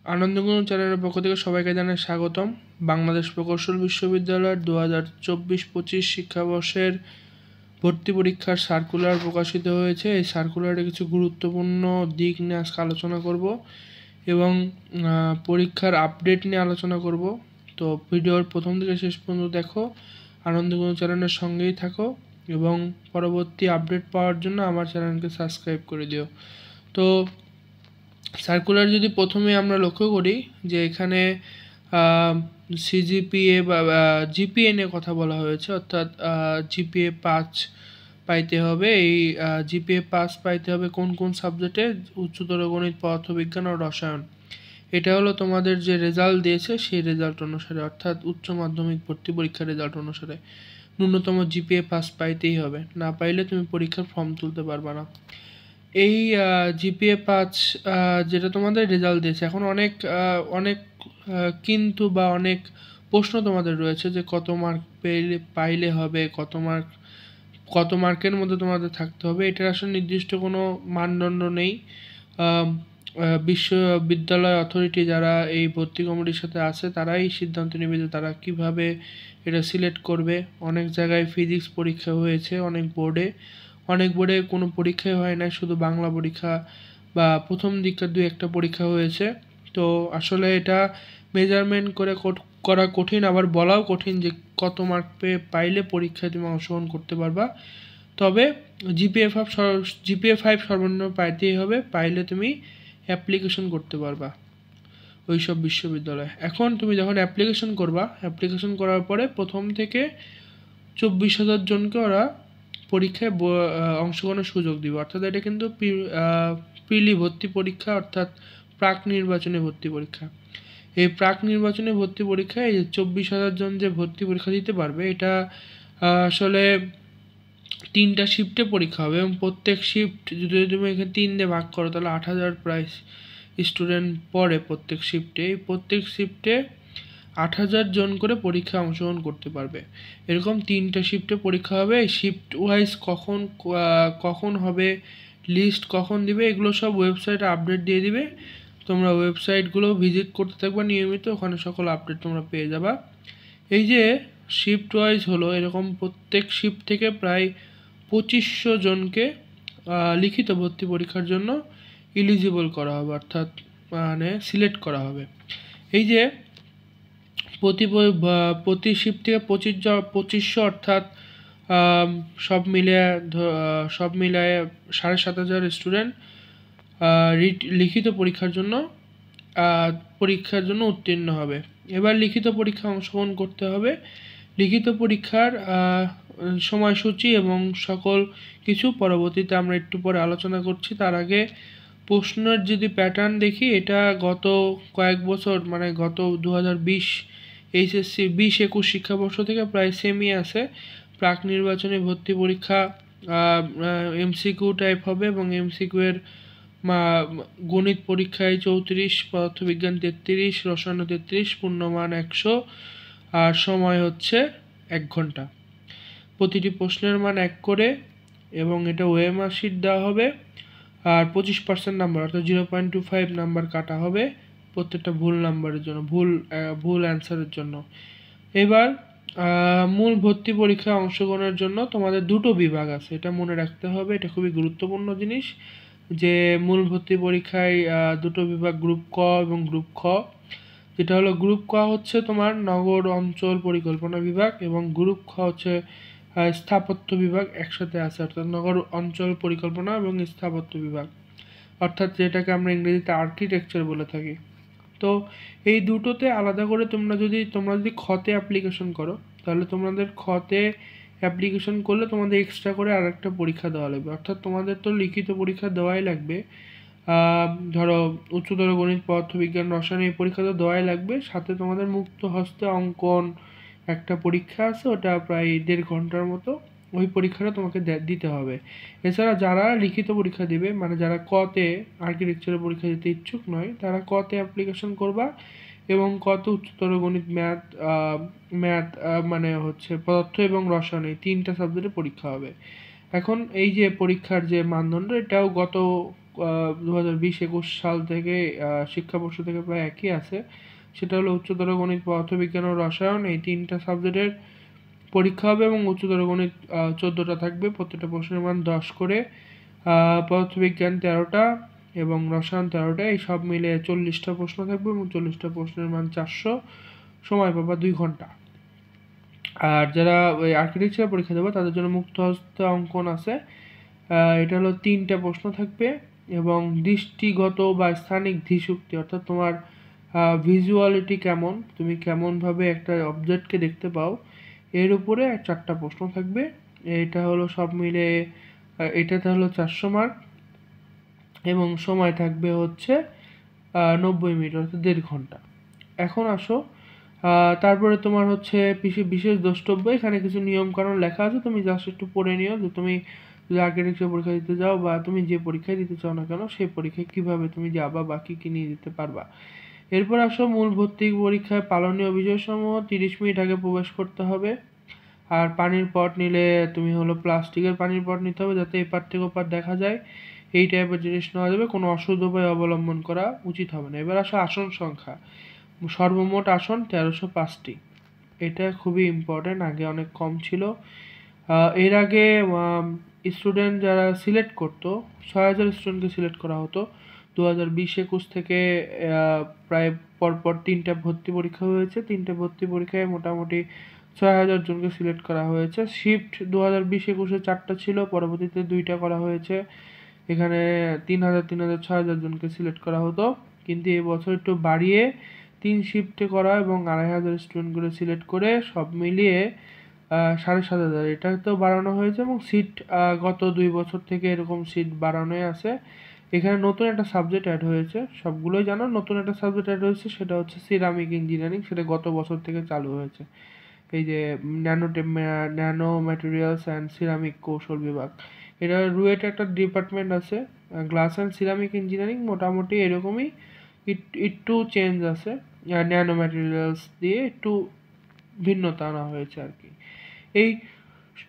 আনন্দগুণ চ্যানেলের পক্ষ থেকে সবাইকে জানাই স্বাগতম। বাংলাদেশ প্রকৌশল বিশ্ববিদ্যালয়ের 2024-25 শিক্ষাবর্ষের ভর্তি পরীক্ষার সার্কুলার প্রকাশিত হয়েছে। এই সার্কুলারে কিছু গুরুত্বপূর্ণ দিক নিয়ে আজকে আলোচনা করব এবং পরীক্ষার আপডেট নিয়ে আলোচনা করব। তো ভিডিওর প্রথম থেকে শেষ পর্যন্ত দেখো, আনন্দগুণ চ্যানেলের সঙ্গেই থাকো এবং পরবর্তী আপডেট পাওয়ার জন্য আমার চ্যানেলকে সাবস্ক্রাইব করে দিও। তো সার্কুলার যদি প্রথমে আমরা লক্ষ্য করি যে এখানে সিজিপিএ বা জিপিএ নিয়ে কথা বলা হয়েছে, অর্থাৎ জিপিএ 5 পাইতে হবে। এই জিপিএ 5 পাইতে হবে কোন কোন সাবজেক্টে? উচ্চতর গণিত, পদার্থবিজ্ঞান ও রসায়ন। এটা হলো তোমাদের যে রেজাল্ট দিয়েছে সেই রেজাল্ট অনুসারে, অর্থাৎ উচ্চ মাধ্যমিক ভর্তি পরীক্ষার রেজাল্ট অনুসারে ন্যূনতম জিপিএ 5 পাইতেই হবে, না পাইলে তুমি পরীক্ষার ফর্ম তুলতে পারবে না। এই জিপিএ 5 যেটা তোমাদের রেজাল্ট দিয়েছে, এখন অনেক কিন্তু বা অনেক প্রশ্ন তোমাদের রয়েছে যে কত মার্ক পাইলে হবে, কত মার্কের মধ্যে তোমাদের থাকতে হবে। এটার আসলে নির্দিষ্ট কোনো মানদণ্ড নেই। বিশ্ববিদ্যালয় অথরিটি যারা এই ভর্তি কমিটির সাথে আছে তারাই সিদ্ধান্ত নেবে যে তারা কিভাবে এটা সিলেক্ট করবে। অনেক জায়গায় ফিজিক্স পরীক্ষা হয়েছে, অনেক বোর্ডে কোনো পরীক্ষাই হয় না, শুধু বাংলা পরীক্ষা বা প্রথম দিককার 2-1টা পরীক্ষা হয়েছে। তো আসলে এটা মেজারমেন্ট করা কঠিন, আবার বলাও কঠিন যে কত মার্ক পাইলে পরীক্ষায় তুমি অংশগ্রহণ করতে পারবা। তবে জিপিএ 5 সর্বনিম্ন পাইতেই হবে, পাইলে তুমি অ্যাপ্লিকেশন করতে পারবা ওইসব বিশ্ববিদ্যালয়ে। এখন তুমি যখন অ্যাপ্লিকেশন করার পরে প্রথম থেকে 24,000 জনকে ওরা পরীক্ষায় অংশগ্রহণের সুযোগ দিবে, অর্থাৎ এটা কিন্তু প্রিলি ভর্তি পরীক্ষা, অর্থাৎ প্রাক নির্বাচনী ভর্তি পরীক্ষা। এই প্রাক নির্বাচনী ভর্তি পরীক্ষায় 24,000 জন যে ভর্তি পরীক্ষা দিতে পারবে, এটা আসলে 3টা শিফটে পরীক্ষা হবে এবং প্রত্যেক শিফট যদি তুমি এখানে 3 দিয়ে ভাগ করো তাহলে 8,000 প্রায় স্টুডেন্ট পড়ে প্রত্যেক শিফটে। এই প্রত্যেক শিফটে 8,000 জন করে পরীক্ষা অংশগ্রহণ করতে পারবে। এরকম 3টা শিফটে পরীক্ষা হবে। এই শিফট ওয়াইজ কখন হবে, লিস্ট কখন দিবে, এগুলো সব ওয়েবসাইটে আপডেট দিয়ে দিবে। তোমরা ওয়েবসাইটগুলো ভিজিট করতে থাকবা নিয়মিত, ওখানে সকল আপডেট তোমরা পেয়ে যাবা। এই যে শিফট ওয়াইজ হলো, এরকম প্রত্যেক শিফট থেকে প্রায় 2500 জনকে লিখিত ভর্তি পরীক্ষার জন্য এলিজিবল করা হবে, অর্থাৎ মানে সিলেক্ট করা হবে। এই যে প্রতি শিফট থেকে 2500, অর্থাৎ সব মিলিয়ে 7,500 স্টুডেন্ট লিখিত পরীক্ষার জন্য উত্তীর্ণ হবে। এবার লিখিত পরীক্ষা অংশগ্রহণ করতে হবে। লিখিত পরীক্ষার সময়সূচি এবং সকল কিছু পরবর্তীতে আমরা একটু পরে আলোচনা করছি। তার আগে প্রশ্নের যদি প্যাটার্ন দেখি, এটা গত কয়েক বছর মানে গত 2020 এইচএসসি 20-21 শিক্ষাবর্ষ থেকে প্রায় সেমই আছে। প্রাক নির্বাচনী ভর্তি পরীক্ষা এমসিকিউ টাইপ হবে এবং এমসিকিউ এর গণিত পরীক্ষায় 34, পদার্থবিজ্ঞান 33, রসায়ন 33, পূর্ণমান 100 আর সময় হচ্ছে 1 ঘন্টা। প্রতিটি প্রশ্নের মান 1 করে এবং এটা ওএমআর শিট দেওয়া হবে। আর 25% নাম্বার, অর্থাৎ 0.25 নাম্বার কাটা হবে প্রত্যেকটা ভুল নাম্বারের জন্য, ভুল অ্যান্সারের জন্য। এবার মূল ভর্তি পরীক্ষায় অংশগ্রহণের জন্য তোমাদের 2টো বিভাগ আছে, এটা মনে রাখতে হবে। এটা খুবই গুরুত্বপূর্ণ জিনিস যে মূল ভর্তি পরীক্ষায় 2টো বিভাগ, গ্রুপ ক এবং গ্রুপ খ। যেটা হলো গ্রুপ ক হচ্ছে তোমার নগর অঞ্চল পরিকল্পনা বিভাগ এবং গ্রুপ খ হচ্ছে স্থাপত্য বিভাগ একসাথে আছে, অর্থাৎ নগর অঞ্চল পরিকল্পনা এবং স্থাপত্য বিভাগ, অর্থাৎ যেটাকে আমরা ইংরেজিতে আর্কিটেকচার বলে থাকি। তো এই দুটোতে আলাদা করে তোমরা যদি খতে অ্যাপ্লিকেশন করো, তাহলে তোমাদের খতে অ্যাপ্লিকেশন করলে তোমাদের এক্সট্রা করে আরেকটা পরীক্ষা দেওয়া লাগবে, অর্থাৎ তোমাদের তো লিখিত পরীক্ষা দেওয়াই লাগবে। ধরো উচ্চতর গণিত, পদার্থবিজ্ঞান, রসায়ন এই পরীক্ষা তো দেওয়াই লাগবে, সাথে তোমাদের মুক্ত হস্তে অঙ্কন একটা পরীক্ষা আছে, ওটা প্রায় 1.5 ঘন্টার মতো। ওই পরীক্ষাটা তোমাকে দিতে হবে। এছাড়া যারা লিখিত পরীক্ষা দিবে, মানে যারা কতে আর্কিটেকচারের পরীক্ষা দিতে ইচ্ছুক নয়, তারা কতে অ্যাপ্লিকেশন করবা এবং কত উচ্চতর গণিত, ম্যাথ মানে হচ্ছে পদার্থ এবং রসায়ন, এই 3টা সাবজেক্টে পরীক্ষা হবে। এখন এই যে পরীক্ষার যে মানদণ্ড, এটাও গত 2020-21 সাল থেকে শিক্ষাবর্ষ থেকে প্রায় একই আছে। সেটা হলো উচ্চতর গণিত, পদার্থবিজ্ঞান ও রসায়ন। এই 3টা সাবজেক্টের পরীক্ষা হবে এবং উচ্চতর গণিত 14টা থাকবে, প্রত্যেকটা প্রশ্নের মান 10 করে। পদার্থবিজ্ঞান 13টা এবং রসায়ন 13টা, এই সব মিলে 40টা প্রশ্ন থাকবে এবং 40টা প্রশ্নের মান 400, সময় পাবা 2 ঘন্টা। আর যারা ওই আর্কিটেকচার পরীক্ষা দেবে তাদের জন্য মুক্ত হস্তে অঙ্কন আছে। এটা হলো 3টা প্রশ্ন থাকবে এবং দৃষ্টিগত বা স্থানিক ধীশক্তি, অর্থাৎ তোমার ভিজুয়ালিটি কেমন, তুমি কেমনভাবে একটা অবজেক্টকে দেখতে পাও, এর উপরে 4টা প্রশ্ন থাকবে। এটা হলো সব মিলে এটাতে হলো 400 মার্ক এবং সময় থাকবে হচ্ছে 90 মিনিট, অর্থাৎ 1.5 ঘন্টা। এখন আসো, তারপরে তোমার হচ্ছে বিশেষ দ্রষ্টব্য, এখানে কিছু নিয়ম কানুন লেখা আছে, তুমি জাস্ট একটু পড়ে নিও যে তুমি যদি আর্কিটেকচার পরীক্ষা দিতে যাও বা তুমি যে পরীক্ষায় দিতে চাও না কেন সেই পরীক্ষায় কিভাবে তুমি যাবা বা কি নিয়ে দিতে পারবা। এরপর আসো, মূল ভর্তি পরীক্ষায় পালনীয় বিষয়সমূহ 30 মিনিট আগে প্রবেশ করতে হবে। আর পানির পট নিলে তুমি হলো প্লাস্টিকের পানির পট নিতে হবে, যাতে এপার থেকে ওপার দেখা যায়, এই টাইপের জিনিস নেওয়া যাবে। কোনো অশুদ্ধ উপায় অবলম্বন করা উচিত হবে না। এবার আসো আসন সংখ্যা, সর্বমোট আসন 1305টি। এটা খুবই ইম্পর্টেন্ট, আগে অনেক কম ছিল। এর আগে স্টুডেন্ট যারা সিলেক্ট করতো, 6000 স্টুডেন্টকে সিলেক্ট করা হতো। 2020-21 থেকে প্রায় পরপর 3টা ভর্তি পরীক্ষা হয়েছে। 3টে ভর্তি পরীক্ষায় মোটামুটি 6000 জনকে সিলেক্ট করা হয়েছে। শিফট 2020-21-এ 4টা ছিল, পরবর্তীতে 2টা করা হয়েছে। এখানে 3000, 6000 জনকে সিলেক্ট করা হতো, কিন্তু এবছর একটু বাড়িয়ে 3 শিফটে করা এবং 2500 স্টুডেন্ট করে সিলেক্ট করে সব মিলিয়ে 7500, এটা তো বাড়ানো হয়েছে। এবং সিট গত 2 বছর থেকে এরকম সিট বাড়ানোই আছে। এখানে নতুন একটা সাবজেক্ট অ্যাড হয়েছে, সবগুলোই জানো, নতুন একটা সাবজেক্ট অ্যাড হয়েছে, সেটা হচ্ছে সিরামিক ইঞ্জিনিয়ারিং। সেটা গত বছর থেকে চালু হয়েছে। এই যে ন্যানো ম্যাটেরিয়ালস অ্যান্ড সিরামিক কৌশল বিভাগ, এটা রুয়েটে একটা ডিপার্টমেন্ট আছে, গ্লাস অ্যান্ড সিরামিক ইঞ্জিনিয়ারিং, মোটামুটি এরকমই, একটু চেঞ্জ আছে, ন্যানো ম্যাটেরিয়ালস দিয়ে একটু ভিন্নতা আনা হয়েছে আর কি। এই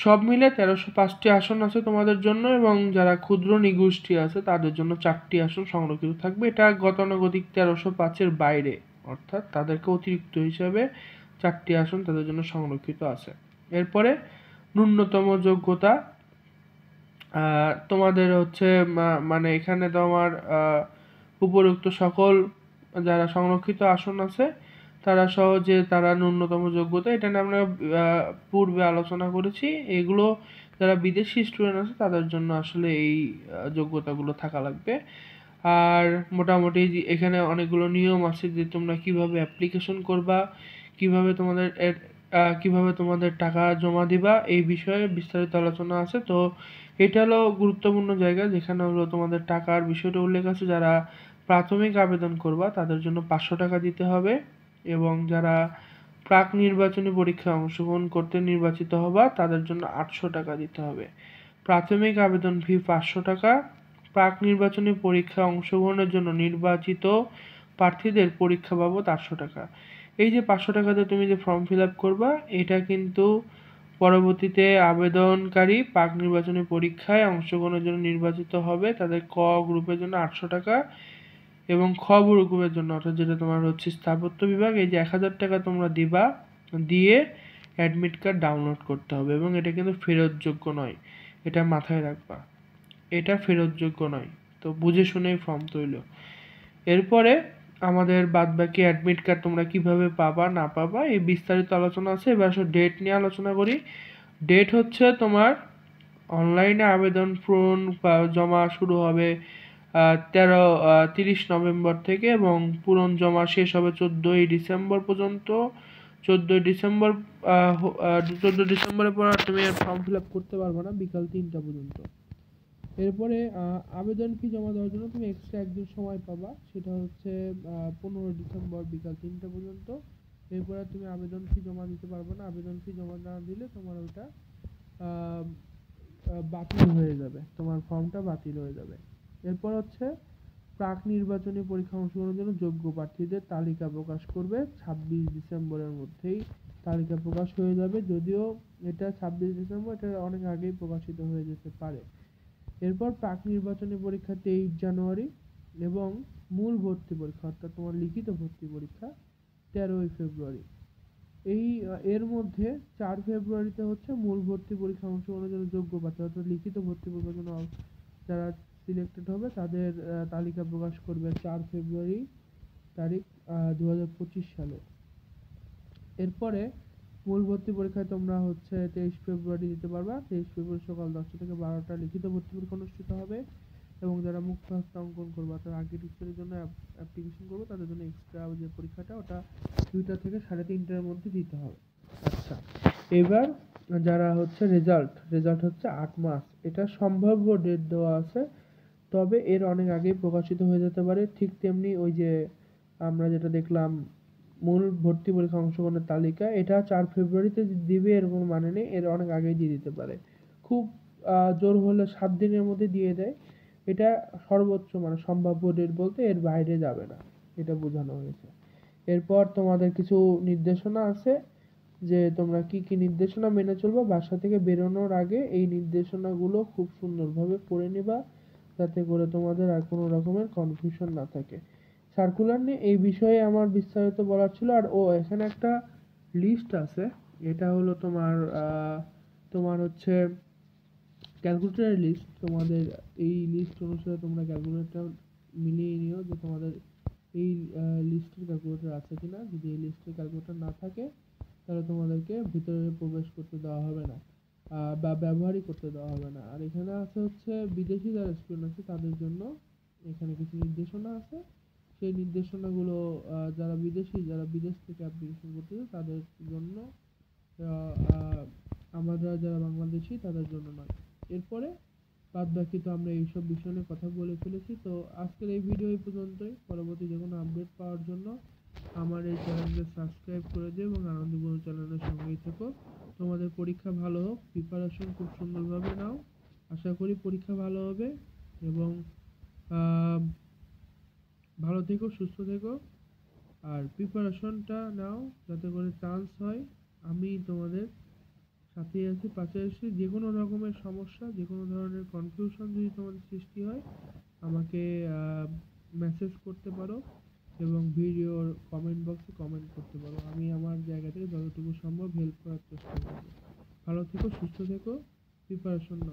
সব মিলে 1305টি আসন আছে তোমাদের জন্য, এবং যারা ক্ষুদ্র নিগোষ্ঠী আছে তাদের জন্য 4টি আসন সংরক্ষিত থাকবে। এটা গতানুগতিক 1305-এর বাইরে, অর্থাৎ তাদেরকে অতিরিক্ত হিসাবে 4টি আসন তাদের জন্য সংরক্ষিত আছে। এরপরে ন্যূনতম যোগ্যতা, তোমাদের হচ্ছে মানে এখানে তোমার উপরোক্ত সকল যারা সংরক্ষিত আসন আছে তারা সহজে তারা ন্যূনতম যোগ্যতা, এটা নিয়ে আমরা পূর্বে আলোচনা করেছি। এগুলো যারা বিদেশি স্টুডেন্ট আছে তাদের জন্য আসলে এই যোগ্যতাগুলো থাকা লাগবে। আর মোটামুটি এখানে অনেকগুলো নিয়ম আছে যে তোমরা কিভাবে অ্যাপ্লিকেশন করবা, কিভাবে তোমাদের টাকা জমা দিবা, এই বিষয়ে বিস্তারিত আলোচনা আছে। তো এটা হলো গুরুত্বপূর্ণ জায়গা যেখানে হলো তোমাদের টাকার বিষয়টা উল্লেখ আছে। যারা প্রাথমিক আবেদন করবা তাদের জন্য 500 টাকা দিতে হবে, এবং যারা প্রাক নির্বাচনী পরীক্ষায় অংশগ্রহণ করতে নির্বাচিত হবা তাদের জন্য 800 টাকা দিতে হবে। প্রাথমিক আবেদন ফি 500 টাকা, প্রাক নির্বাচনী পরীক্ষায় অংশগ্রহণের জন্য নির্বাচিত প্রার্থীদের পরীক্ষা বাবদ 800 টাকা। এই যে 500 টাকা দিয়ে তুমি যে ফর্ম ফিল আপ করবা, এটা কিন্তু পরবর্তীতে আবেদনকারী প্রাক নির্বাচনী পরীক্ষায় অংশগ্রহণের জন্য নির্বাচিত হবে তাদের ক গ্রুপের জন্য 800 টাকা, এবং খ গ্রুপের জন্য, অর্থাৎ যেটা তোমার হচ্ছে স্থাপত্য বিভাগ, এই যে 1000 টাকা তোমরা দিবা, দিয়ে অ্যাডমিট কার্ড ডাউনলোড করতে হবে। এবং এটা কিন্তু ফেরতযোগ্য নয়, এটা মাথায় রাখবা, এটা ফেরতযোগ্য নয়। তো বুঝে শুনেই ফর্ম তৈলো। এরপরে আমাদের বাদবাকি অ্যাডমিট কার্ড তোমরা কিভাবে পাবা না পাবা এই বিস্তারিত আলোচনা আছে। এবার আসলে ডেট নিয়ে আলোচনা করি। ডেট হচ্ছে তোমার অনলাইনে আবেদন পূরণ বা জমা শুরু হবে 30 নভেম্বর থেকে, এবং পূরণ জমা শেষ হবে 14ই ডিসেম্বর পর্যন্ত। 14ই ডিসেম্বর 14 ডিসেম্বরের পর আর তুমি ফর্ম ফিল আপ করতে পারবে না বিকাল 3টা পর্যন্ত। এরপরে আবেদন ফি জমা দেওয়ার জন্য তুমি এক্সট্রা একদিন সময় পাবা, সেটা হচ্ছে 15 ডিসেম্বর বিকাল 3টা পর্যন্ত। এরপরে তুমি আবেদন ফি জমা দিতে পারবে না, আবেদন ফি জমা না দিলে তোমার ওটা বাতিল হয়ে যাবে, তোমার ফর্মটা বাতিল হয়ে যাবে। এরপর হচ্ছে প্রাক নির্বাচনী পরীক্ষা অংশগ্রহণের জন্য যোগ্য প্রার্থীদের তালিকা প্রকাশ করবে 26 ডিসেম্বরের মধ্যেই তালিকা প্রকাশ হয়ে যাবে, যদিও এটা 26 ডিসেম্বর, এটা অনেক আগেই প্রকাশিত হয়ে যেতে পারে। এরপর প্রাক নির্বাচনী পরীক্ষা 23 জানুয়ারি এবং মূল ভর্তি পরীক্ষা অর্থাৎ তোমার লিখিত ভর্তি পরীক্ষা 13ই ফেব্রুয়ারি। এর মধ্যে 4 ফেব্রুয়ারিতে হচ্ছে মূল ভর্তি পরীক্ষা অংশগ্রহণের জন্য যোগ্য প্রার্থী অর্থাৎ লিখিত ভর্তি পরীক্ষার জন্য যারা সিলেক্টেড হবে তাদের তালিকা প্রকাশ করবে 4 ফেব্রুয়ারি তারিখ 2025 সালে। এরপরে মূল ভর্তি পরীক্ষায় তোমরা হচ্ছে 23 ফেব্রুয়ারি দিতে পারবা। 23 ফেব্রুয়ারি সকাল 10টা থেকে 12টা লিখিত ভর্তি পরীক্ষা অনুষ্ঠিত হবে এবং যারা মুক্ত হস্তাঙ্কন করবে অর্থাৎ আর্কিটেকচারের জন্য অ্যাপ্লিকেশন করবে তাদের জন্য এক্সট্রা যে পরীক্ষাটা ওটা 2টা থেকে 3:30টার মধ্যে দিতে হবে। আচ্ছা, এবার যারা হচ্ছে রেজাল্ট হচ্ছে 8 মার্চ, এটা সম্ভাব্য ডেট দেওয়া আছে, তবে এর অনেক আগেই প্রকাশিত হয়ে যেতে পারে। ঠিক তেমনি ওই যে আমরা যেটা দেখলাম মূল ভর্তি পরীক্ষা অংশগ্রহণের তালিকা, এটা 4 ফেব্রুয়ারিতে দিবে এর কোনো মানে নেই, এর অনেক আগেই দিয়ে দিতে পারে। খুব জোর হলে 7 দিনের মধ্যে দিয়ে দেয়। এটা সর্বোচ্চ মানে সম্ভাব্য ডেট বলতে এর বাইরে যাবে না, এটা বোঝানো হয়েছে। এরপর তোমাদের কিছু নির্দেশনা আছে যে তোমরা কি কি নির্দেশনা মেনে চলবে। বাসা থেকে বেরোনোর আগে এই নির্দেশনাগুলো খুব সুন্দরভাবে পড়ে নিবা যাতে করে তোমাদের আর কোনো রকমের কনফিউশন না থাকে। সার্কুলার নিয়ে এই বিষয়ে আমার বিস্তারিত বলার ছিল। আর এখানে একটা লিস্ট আছে, এটা হলো তোমার হচ্ছে ক্যালকুলেটরের লিস্ট। তোমাদের এই লিস্ট অনুসারে তোমরা ক্যালকুলেটর মিলিয়ে নিও যে তোমাদের এই লিস্টের ক্যালকুলেটর আছে কিনা। যদি এই লিস্টের ক্যালকুলেটর না থাকে তাহলে তোমাদেরকে ভিতরে প্রবেশ করতে দেওয়া হবে না বা ব্যবহারই করতে দেওয়া হবে না। আর এখানে আছে হচ্ছে বিদেশি যারা স্টুডেন্ট আছে তাদের জন্য এখানে কিছু নির্দেশনা আছে। সেই নির্দেশনাগুলো যারা বিদেশ থেকে অ্যাপ্লিকেশন করতেছে তাদের জন্য, আমরা যারা বাংলাদেশি তাদের জন্য নয়। এরপরে বাদ বাকি তো আমরা এইসব বিষয় নিয়ে কথা বলে ফেলেছি। তো আজকের এই ভিডিও এই পর্যন্তই। পরবর্তী যে কোনো আপডেট পাওয়ার জন্য আমার এই চ্যানেলকে সাবস্ক্রাইব করে দিও এবং আনন্দবন্ধু চ্যানেলের সঙ্গেই থেকো। তোমাদের পরীক্ষা ভালো হোক, প্রিপারেশন খুব সুন্দরভাবে নাও। আশা করি পরীক্ষা ভালো হবে এবং ভালো থেকো, সুস্থ থেকো আর প্রিপারেশনটা নাও যাতে করে চান্স হয়। আমি তোমাদের সাথেই আছি, পাশে আছি। যে কোনো রকমের সমস্যা, যে কোনো ধরনের কনফিউশন যদি তোমাদের সৃষ্টি হয় আমাকে মেসেজ করতে পারো এবং ভিডিওর কমেন্ট বক্সে কমেন্ট করতে পারো। আমি আমার জায়গা থেকে যতটুকু সম্ভব হেল্প করার চেষ্টা করব। ভালো থেকো, সুস্থ থেকো, প্রিপারেশন নাও।